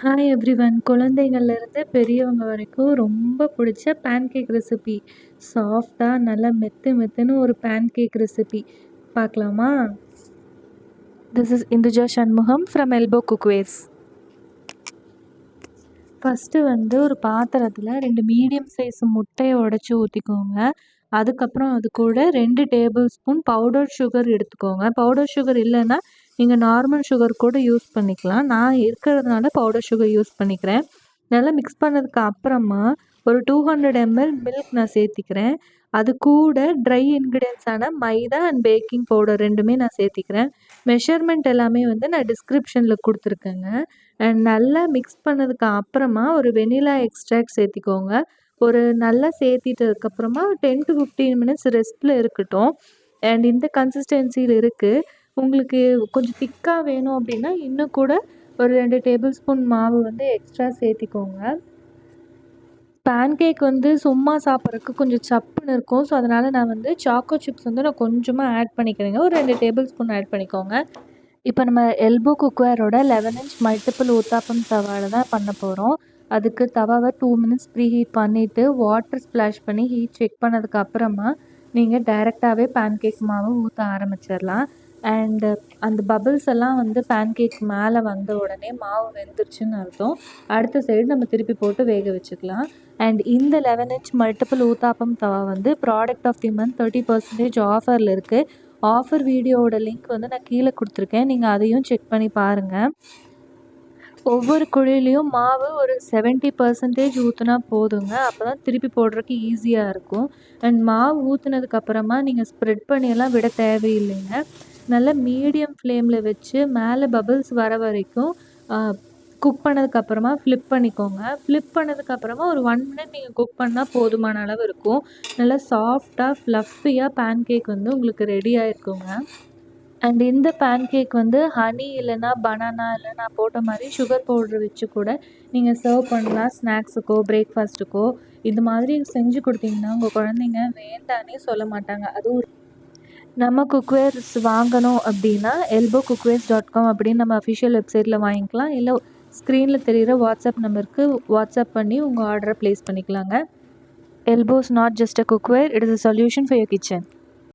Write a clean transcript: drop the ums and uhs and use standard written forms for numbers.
Hi everyone. குழந்தைங்கள்லேருந்து பெரியவங்க வரைக்கும் ரொம்ப பிடிச்ச பேன்கேக் ரெசிபி. சாஃப்டாக நல்லா மெத்து மெத்துன்னு ஒரு பேன்கேக் ரெசிபி பார்க்கலாமா? This is Hinduja Shanmugam from Elbow cookwares. First ஒரு பாத்திரத்தில் 2 மீடியம் சைஸ் முட்டையை உடச்சி ஊற்றிக்கோங்க. அதுக்கப்புறம் அது கூட 2 டேபிள் ஸ்பூன் பவுடர் சுகர் எடுத்துக்கோங்க. பவுடர் சுகர் இல்லைன்னா நீங்கள் நார்மல் சுகர் கூட யூஸ் பண்ணிக்கலாம். நான் இருக்கிறதுனால பவுடர் சுகர் யூஸ் பண்ணிக்கிறேன். நல்லா மிக்ஸ் பண்ணதுக்கு அப்புறமா ஒரு 200 ml மில்க் நான் சேர்த்திக்கிறேன். அது கூட ட்ரை இன்க்ரீடியன்ஸான மைதா அண்ட் பேக்கிங் பவுடர் 2மே நான் சேர்த்திக்கிறேன். மெஷர்மெண்ட் எல்லாமே நான் டிஸ்கிரிப்ஷனில் கொடுத்துருக்கேங்க. அண்ட் நல்லா மிக்ஸ் பண்ணதுக்கு அப்புறமா ஒரு வெனிலா எக்ஸ்ட்ராக்ட் சேர்த்திக்கோங்க. ஒரு நல்லா சேர்த்திட்டதுக்கப்புறமா 10 to 15 மினிட்ஸ் ரெஸ்ட்டில் இருக்கட்டும். அண்ட் இந்த கன்சிஸ்டன்சியில் இருக்குது. உங்களுக்கு கொஞ்சம் திக்காக வேணும் அப்படின்னா இன்னும் கூட ஒரு 2 டேபிள் ஸ்பூன் மாவு எக்ஸ்ட்ரா சேர்த்திக்கோங்க. பேன்கேக் சும்மா சாப்பிட்றதுக்கு கொஞ்சம் சப்புன்னு இருக்கும். ஸோ அதனால் நான் சாக்கோ சிப்ஸ் நான் கொஞ்சமாக ஆட் பண்ணிக்கிறேங்க. ஒரு 2 டேபிள் ஸ்பூன் ஆட் பண்ணிக்கோங்க. இப்போ நம்ம எல்போ குக்வேரோட 11 inch மல்டிபிள் ஊத்தாப்பம் தவாவில் தான் பண்ண போகிறோம். அதுக்கு தவாவை 2 minutes ப்ரீ ஹீட் பண்ணிவிட்டு வாட்டர் ஸ்ப்ளாஷ் பண்ணி ஹீட் செக் பண்ணதுக்கு அப்புறமா நீங்கள் டைரெக்டாகவே பேன்கேக் மாவு ஊற்ற ஆரம்பிச்சிடலாம். அண்டு அந்த பபிள்ஸ் எல்லாம் பேன்கேக் மேலே வந்த உடனே மாவு வெந்துருச்சுன்னு அர்த்தம். அடுத்த சைடு நம்ம திருப்பி போட்டு வேக வச்சுக்கலாம். அண்ட் இந்த 11 inch மல்டிபிள் ஊத்தாப்பம் தவா ப்ராடக்ட் ஆஃப் தி மந்த் 30% ஆஃபரில் இருக்குது. ஆஃபர் வீடியோவோட லிங்க் நான் கீழே கொடுத்துருக்கேன். நீங்கள் அதையும் செக் பண்ணி பாருங்கள். ஒவ்வொரு குழிலையும் மாவு ஒரு 70% ஊற்றினா போதுங்க. அப்போ தான் திருப்பி போடுறதுக்கு ஈஸியாக இருக்கும். அண்ட் மாவு ஊற்றுனதுக்கப்புறமா நீங்கள் ஸ்ப்ரெட் பண்ணியெல்லாம் விட தேவையில்லைங்க. நல்லா மீடியம் ஃப்ளேமில் வச்சு மேலே பபிள்ஸ் வர வரைக்கும் குக் பண்ணதுக்கப்புறமா ஃப்ளிப் பண்ணிக்கோங்க. ஃப்ளிப் பண்ணதுக்கப்புறமா ஒரு 1 minute நீங்கள் குக் பண்ணால் போதுமான அளவு இருக்கும். நல்லா சாஃப்டாக ஃப்ளஃபியாக பேன்கேக் உங்களுக்கு ரெடி ஆகிருக்குங்க. அண்ட் இந்த பேன்கேக் ஹனி இல்லைன்னா பனானா இல்லை நான் போட்ட மாதிரி சுகர் பவுட்ரு வச்சு கூட நீங்கள் சர்வ் பண்ணலாம். ஸ்நாக்ஸுக்கோ பிரேக்ஃபாஸ்ட்டுக்கோ இது மாதிரி செஞ்சு கொடுத்தீங்கன்னா உங்கள் குழந்தைங்க வேண்டானே சொல்ல மாட்டாங்க. அதுவும் நம்ம குக்வேர்ஸ் வாங்கணும் அப்படின்னா elbowcookware.com அப்படின்னு நம்ம அஃபிஷியல் வெப்சைட்டில் வாங்கிக்கலாம். இல்லை ஸ்க்ரீனில் தெரிகிற வாட்ஸ்அப் நம்பருக்கு வாட்ஸ்அப் பண்ணி உங்கள் ஆர்டரை ப்ளேஸ் பண்ணிக்கலாங்க. Elbows not just a cookware, it is a solution for your kitchen.